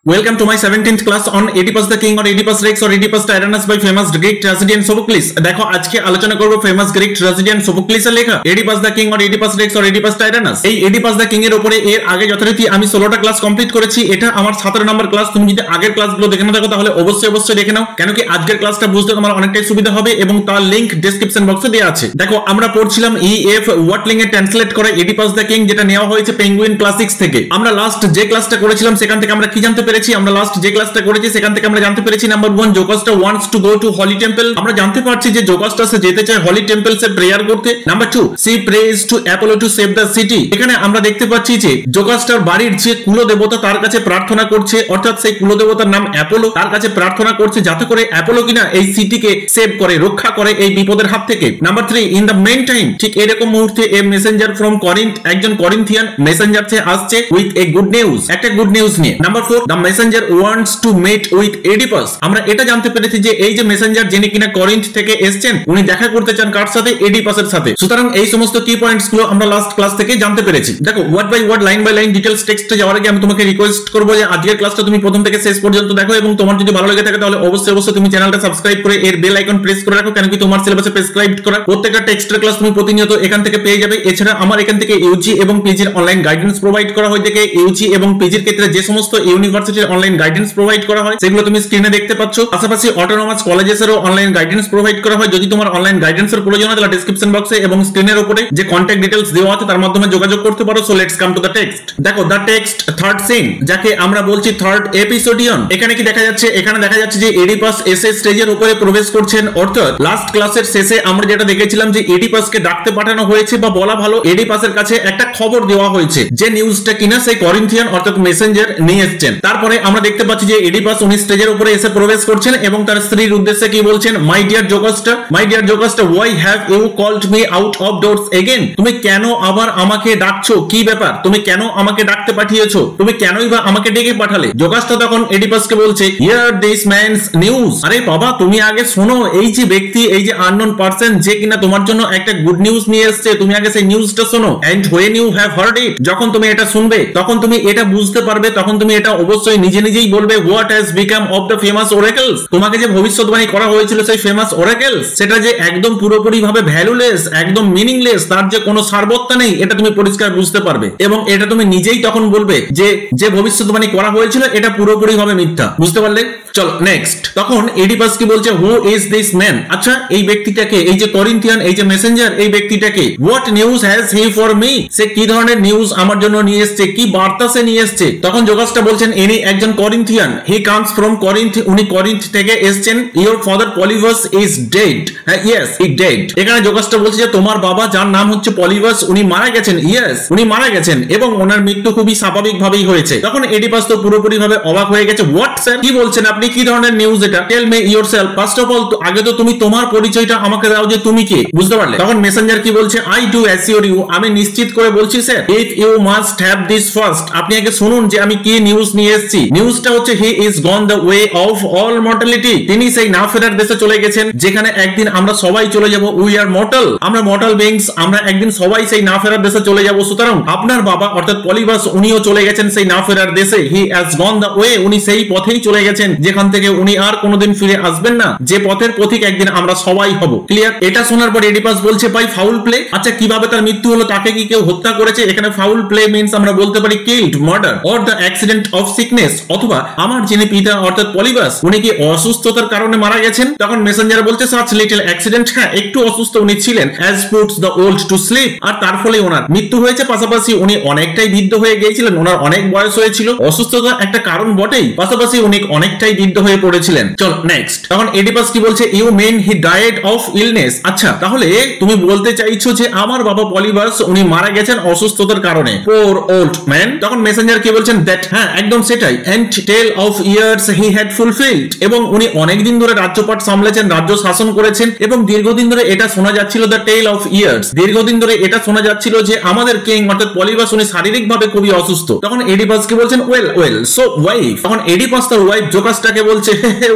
Welcome to my 17th class on Oedipus the King or Oedipus Rex or Oedipus Tyrannus by famous Greek tragedian Sophocles। দেখো আজকে আলোচনা করব famous Greek ট্র্যাজেডিয়ান Sophocles এর লেখা Oedipus the King or Oedipus Rex or Oedipus Tyrannus। এই Oedipus the King এর উপরে এর আগে যথারীতি আমি 16টা ক্লাস কমপ্লিট করেছি। এটা আমার 17 নম্বর ক্লাস। তুমি যদি আগের ক্লাসগুলো দেখে না থাকো তাহলে অবশ্যই দেখে নাও, কেন কি আজকের ক্লাসটা বুঝতে তোমার অনেকটাই সুবিধা হবে এবং তার লিংক ডেসক্রিপশন বক্সে দেওয়া আছে। দেখো আমরা পড়ছিলাম E.F. ওয়াটলিং এর ট্রান্সলেট করা Oedipus the King, যেটা নেওয়া হয়েছে পেঙ্গুইন ক্লাসিক্স থেকে। আমরা লাস্ট যে ক্লাসটা করেছিলাম সেখান থেকে আমরা কি জানতে পেরেছি? আমরা লাস্ট যে ক্লাসটা করেছি সেখান থেকে আমরা জানতে পেরেছি number 1, Jocasta wants to go to holy temple. আমরা জানতে পারছি যে জোকাস্টা সে যেতে চায় হলি টেম্পলসে প্রেয়ার করতে। Number 2, she prays to Apollo to save the city. এখানে আমরা দেখতে পাচ্ছি যে জোকাস্টার বাড়ির যে কুলদেবতা তার কাছে প্রার্থনা করছে, অর্থাৎ সেই কুলদেবতার নাম অ্যাপোলো, তার কাছে প্রার্থনা করছে যাতে করে অ্যাপোলো কিনা এই সিটিকে সেভ করে, রক্ষা করে এই বিপদের হাত থেকে। Number 3, in the main time, ঠিক এরকম মুহূর্তে এ মেসেঞ্জার ফ্রম করিন্থ, একজন করিন্থিয়ান মেসেঞ্জার সে আসছে উইথ এ গুড নিউজ, একটা গুড নিউজ নিয়ে। Number 4, the Messenger wants to mate with এডিপাস। আমরা এটা জানতে পেরেছি যে এই যে মেসেঞ্জার যিনি কিনা করিন্থ থেকে এসেছেন উনি দেখা করতে চান কার সাথে? এডিপাসের সাথে। সুতরাং এই সমস্ত কি পয়েন্টস গুলো আমরা লাস্ট ক্লাস থেকে জানতে পেরেছি। দেখো word by word, line by line details টেক্সটে যাওয়ার আগে আমি তোমাকে রিকোয়েস্ট করব যে আজকের ক্লাসটা তুমি প্রথম থেকে শেষ পর্যন্ত দেখো এবং তোমার যদি ভালো লেগে থাকে তাহলে অবশ্যই তুমি চ্যানেলটা সাবস্ক্রাইব করে এর বেল আইকন প্রেস করে রাখো, কেন কি তোমার সিলেবাসে প্রেসক্রাইবড করা প্রত্যেকটা টেক্সটের ক্লাস তুমি প্রতিনিয়ত এখান থেকে পেয়ে যাবে। এছাড়া আমার এখান থেকে ইউজি এবং পিজির অনলাইন গাইডেন্স প্রোভাইড করা হয়। দেখে ইউজি এবং পিজির ক্ষেত্রে যে সমস্ত ইউনিভার্সিটির অনলাইন গাইডেন্স প্রোভাইড করা হয় সেগুলো তুমি স্ক্রিনে দেখতে পাচ্ছ। পাশাপাশি অটোনমাস কলেজেসেরও অনলাইন গাইডেন্স প্রোভাইড করা হয়। যদি তোমার অনলাইন গাইডেন্সের প্রয়োজন হয় তাহলে ডেসক্রিপশন বক্সে এবং স্ক্রিনের উপরে যে কন্টাক্ট ডিটেইলস দেওয়া আছে তার মাধ্যমে যোগাযোগ করতে পারো। So let's come to the text. দেখো দ্য টেক্সট থার্ড সিন, যাকে আমরা বলছি থার্ড এপিসোডিয়ন। এখানে কি দেখা যাচ্ছে? এখানে দেখা যাচ্ছে যে এডিপাস এসে স্টেজের উপরে প্রবেশ করছেন। অর্থাৎ লাস্ট ক্লাসের শেষে আমরা যেটা দেখেছিলাম যে এডিপাসকে ডাকতে পাঠানো হয়েছে, বা বলা ভালো এডিপাসের কাছে একটা খবর দেওয়া হয়েছে যে নিউজটা কিনা সেই করিন্থিয়ান অর্থাৎ মেসেঞ্জার নিয়ে এসেছেন। তারপরে আমরা দেখতে পাচ্ছি যে এডিপাস উনি স্টেজের উপরে এসে প্রবেশ করছেন এবং তার স্ত্রীর উদ্দেশ্যে কি বলছেন? My dear Jocasta, why have you called me out of doors again? তুমি কেন আবার আমাকে ডাকছো? কি ব্যাপার? তুমি কেন আমাকে ডাকতে পাঠিয়েছো? তুমি কেনই বা আমাকে ডেকে পাঠালে? জোকাস্টা তখন এডিপাসকে বলছে হিয়ার দিস ম্যানস নিউজ। আরে বাবা তুমি আগে শোনো, এই যে ব্যক্তি, এই যে আননোন পারসন যে কিনা তোমার জন্য একটা গুড নিউজ নিয়ে এসেছে, তুমি আগে সেই নিউজটা শোনো। And when you have heard it, যখন তুমি এটা শুনবে তখন তুমি এটা বুঝতে পারবে, তখন তুমি এটা অবশ্যই নিজেই বলবে what has become of the famous oracles. তোমাকে যে ভবিষ্যৎবাণী করা হয়েছিল সেই ফেমাস ওরাকলস, সেটা যে একদম পুরোপুরি ভাবে ভ্যালুলেস, একদম মিনিংলেস, তার যে কোনো সারবত্তা নেই, এটা তুমি পরিষ্কার বুঝতে পারবে এবং এটা তুমি নিজেই তখন বলবে যে ভবিষ্যৎবাণী করা হয়েছিল এটা পুরোপুরি ভাবে মিথ্যা। বুঝতে পারলে? চলো নেক্সট। তখন এডিপাস কি বলছে? Who is this man? আচ্ছা এই ব্যক্তিটাকে, এই যে করিন্থিয়ান, এই যে মেসেঞ্জার, এই ব্যক্তিটাকে what news has he for me? সে কি ধরনের নিউজ আমার জন্য নিয়ে এসেছে, কি বার্তা সে নিয়ে এসেছে? তখন জোকাস্টা বলছেন ইনি একজন Corinthian, he comes from Corinth, উনি করিন্থ থেকে এসেছেন। Your father Polybus is dead. হ্যাঁ ইয়েস হি ডেড। এখানে জোকাস্টা বলছে যে তোমার বাবা যার নাম হচ্ছে পলিবাস উনি মারা গেছেন। ইয়েস উনি মারা গেছেন এবং ওনার মৃত্যু খুবই স্বাভাবিক ভাবেই হয়েছে। তখন এডিপাস তো পুরোপুরি ভাবে অবাক হয়ে গেছে। হোয়াট স্যার, কি বলছেন আপনি? কি ধরনের নিউজ এটা? Tell me yourself. First of all আগে তো তুমি তোমার পরিচয়টা আমাকে দাও যে তুমি কে। বুঝতে পারলে? তখন মেসেঞ্জার কি বলছে? আই ডু অ্যাসিওর ইউ, আমি নিশ্চিত করে বলছি sir, if you must have this first, আপনি আগে শুনুন যে আমি কি নিউজ নিয়ে এসেছি। নিউজটা হচ্ছে he is gone the way of all mortality, তিনি সেই না ফেরার দেশে চলে গেছেন যেখানে একদিন আমরা সবাই চলে যাব। উই আর মর্টাল, আমরা মর্টাল বিংস, আমরা একদিন সবাই সেই না ফেরার দেশে চলে যাব। সুতরাং আপনার বাবা অর্থাৎ পলিবাস উনিও চলে গেছেন সেই না ফেরার দেশে। He has gone the way, উনি সেই পথেই চলে গেছেন যেখান থেকে উনি আর কোনোদিন ফিরে আসবেন না, যে পথের পথিক একদিন আমরা সবাই হব। ক্লিয়ার? এটা শোনার পর এডিপাস বলছে বাই ফাউল প্লে। আচ্ছা কিভাবে তার মৃত্যু হলো? তাকে কি কেউ হত্যা করেছে? এখানে ফাউল প্লে মিন্স আমরা বলতে পারি killed, murder or the accident of sickness, অথবা আমার যিনি পিতা অর্থাৎ পলিবাস উনি কি অসুস্থতার কারণে মারা গেছেন? তখন মেসেঞ্জার বলছে সাচ লিটল অ্যাক্সিডেন্ট, হ্যাঁ একটু অসুস্থ উনি ছিলেন, as puts the old to sleep, আর তার ফলে ওনার মৃত্যু হয়েছে। পাশাপাশি উনি অনেকটাই বৃদ্ধ হয়ে গিয়েছিলেন, ওনার অনেক বয়স হয়েছিল, অসুস্থতা একটা কারণ বটেই, পাশাপাশি উনি অনেকটাই বৃদ্ধ হয়ে পড়েছিলেন। চল নেক্সট। তখন এডিপাস কি বলছে? You mean he died of illness. আচ্ছা তাহলে তুমি বলতে চাইছো যে আমার বাবা পলিবাস উনি মারা গেছেন অসুস্থতার কারণে। Poor old man. তখন মেসেঞ্জার কি বলছেন? দ্যাট, হ্যাঁ একদম সেটাই। And tale of years he had fulfilled, এবং উনি অনেকদিন ধরে রাজ্যপাট সামলেছেন, রাজ্য শাসন করেছেন এবং দীর্ঘদিন ধরে এটা শোনা যাচ্ছিল, দ্য টেল অফ ইয়ার্স, দীর্ঘদিন ধরে এটা শোনা যাচ্ছিল যে আমাদের কিং অর্থাৎ পলিবাস উনি শারীরিকভাবে খুবই অসুস্থ। তখন এডিপাস কি বলছেন? Well so wife. তখন এডিপাস তার ওয়াইফ জোকাস্টাকে বলছে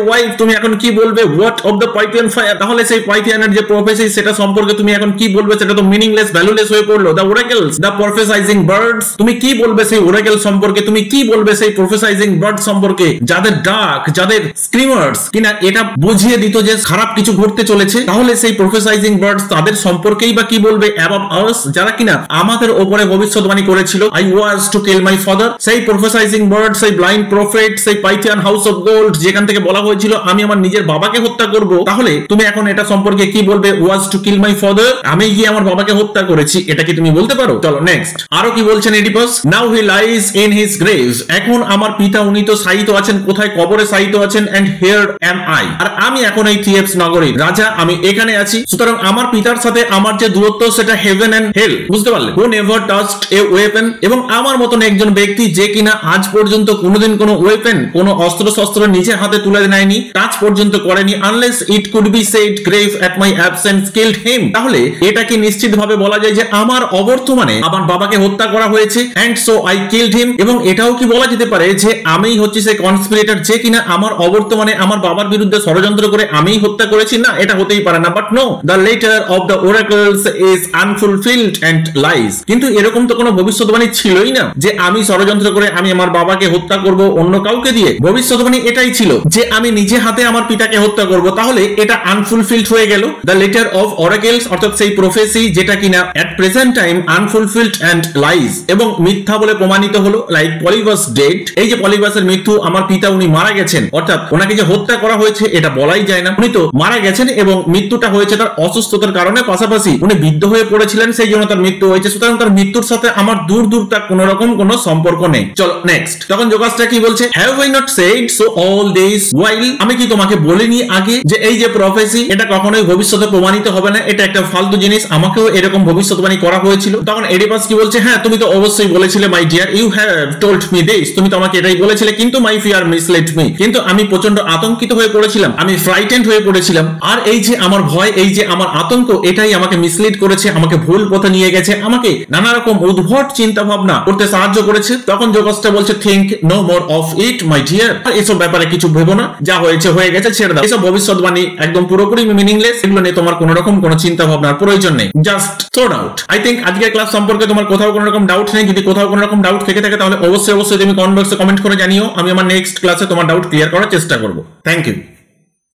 ওয়াইফ তুমি এখন কি বলবে? What of the Pythian fire, তাহলে সেই পাইথিয়ানের যে প্রফেসি সেটা সম্পর্কে তুমি এখন কি বলবে? সেটা তো মিনিংলেস, ভ্যালুলেস হয়ে পড়লো। দ্য ওরাকলস, দ্য প্রফেসাইজিং বার্ডস, তুমি কি বলবে সেই ওরাকল সম্পর্কে? তুমি কি বলবে সেই প্রফেসাইজিং বার্ড সম্পর্কে, যাদের ডাক, যাদের স্ক্রিমার্স কিনা এটা বুঝিয়ে দিত যে খারাপ কিছু ঘটতে চলেছে, তাহলে সেই প্রফেসাইজিং বার্ডস তাদের সম্পর্কেই বা কি বলবে অ্যাবাভ আস, যারা কিনা আমাদের উপরে ভবিষ্যৎবাণী করেছিল I was to kill my father. সেই প্রফেসাইজিং বার্ড, সেই ব্লাইন্ড প্রফেট, সেই পাইথিয়ান হাউস অফ গোল্ড যেখান থেকে বলা হয়েছিল আমি আমার নিজের বাবাকে হত্যা করব, তাহলে তুমি এখন এটা সম্পর্কে কি বলবে? ওয়াজ টু কিল মাই ফাদার, আমি গিয়ে আমার বাবাকে হত্যা করেছি, এটা কি তুমি বলতে পারো? চলো নেক্সট, আরো কি বলছেন এডিপাস? নাও হি লাইজ ইন হিজ গ্রেভস, এখন আমার পিতা উনি তো শায়িত আছেন, কোথায়? কবরে শায়িত আছেন। এন্ড হিয়ার অ্যাম আই, আর আমি এখন এই থিয়েবস নগরীর রাজা, আমি এখানে আছি। সুতরাং আমার পিতার সাথে আমার যে দূরত্ব সেটা হেভেন এন্ড হেল, বুঝতে পারলে? Who never touched A weapon, এবং আমার মতন একজন ব্যক্তি যে কিনা আজ পর্যন্ত কোনোদিন কোনো ওয়েপন, কোনো অস্ত্র শস্ত্র নিজের হাতে তুলে নেয়নি, টাচ পর্যন্ত করেনি, unless it could be said grieve at my absence killed him, তাহলে এটা কি নিশ্চিত ভাবে বলা যায় যে আমার অবর্তমানে আমার বাবাকে হত্যা করা হয়েছে, এন্ড সো আই কিলড হিম, এবং এটাও কি বলা যেতে পারে যে আমিই হচ্ছি সেই কনস্পিরেটর যে কিনা আমার অবর্তমানে আমার বাবার বিরুদ্ধে ষড়যন্ত্র করে আমিই হত্যা করেছি? না, এটা হতেই পারে না। But no, the letter of the oracles is unfulfilled and lies, কিন্তু এরকম তো কোনো ভবিষ্যৎবাণী ছিলই না যে আমি ষড়যন্ত্র করে আমি আমার বাবাকে হত্যা করব অন্য কাউকে দিয়ে। ভবিষ্যৎবাণী এটাই ছিল যে আমি নিজে হাতে আমার পিতাকে হত্যা করব, তাহলে এটা আনফুলফিলড হয়ে গেল। দ্য লেটার অফ অরাকলস অর্থাৎ সেই প্রফেসি যেটা কিনা at present time unfulfilled and lies, এবং মিথ্যা বলে প্রমাণিত হলো। লাইক পলিবাস ডেড, এই যে পলিবাসের মৃত্যু, আমার পিতা উনি মারা গেছেন, অর্থাৎ ওনাকে যে হত্যা করা হয়েছে এটা বলাই যায় না, উনি তো মারা গেছেন এবং মৃত্যুটা হয়েছে তার অসুস্থতার কারণে, পাশাপাশি উনি বৃদ্ধ হয়ে পড়েছিলেন সেই জন্য তার মৃত্যু হয়েছে। সুতরাং তার মৃত্যুর সাথে আমার দূর দূর তার কোন রকম কোনো সম্পর্ক নেই। চলো নেক্সট, তখন জোকাসটা কি বলছে? Have I not said so all this while, আমি কি তোমাকে বলিনি আগে যে এই যে প্রফেসি এটা কখনোই ভবিষ্যতে প্রমাণিত হবে না, এটা একটা ফালতু জিনিস, আমাকেও এরকম ভবিষ্যৎবাণী করা হয়েছিল। তখন এডিপাস কি বলছে? হ্যাঁ তুমি তো অবশ্যই বলেছিলে my dear, you have told me this, তুমি তো আমাকে এটাই বলেছিলে, কিন্তু মাই ফিয়ার মিসলেড মি, কিন্তু আমি প্রচন্ড আতঙ্কিত হয়ে পড়েছিলাম, আমি ফ্রাইটেন্ড হয়ে পড়েছিলাম, আর এই যে আমার ভয়, এই যে আমার আতঙ্ক, এটাই আমাকে মিসলিড করেছে, আমাকে ভুল পথে নিয়ে গেছে, আমাকে নানা রকম উদ্ভট চিন্তা ভাবনা করতে সাহায্য করেছে। তখন জোকাসটা বলছে think no more of it my dear, এসব ব্যাপারে কিছু ভেবো না, যা হয়েছে হয়ে গেছে, ছেড়ে দাও, এসব ভবিষ্যৎবাণী একদম পুরোপুরি মিনিংলেস, এগুলো নিয়ে তোমার কোনো রকম কোনো চিন্তা ভাবনার প্রয়োজন নেই, just throw out. I think আজকের ক্লাস সম্পর্কে তোমার কোথাও কোনো রকম ডাউট নেই, যদি কোথাও কোনো রকম ডাউট থেকে থাকে তাহলে অবশ্যই তুমি কমেন্ট বক্সে কমেন্ট করে জানিও, আমি আমার নেক্সট ক্লাসে তোমার ডাউট ক্লিয়ার করার চেষ্টা করবো। Thank you.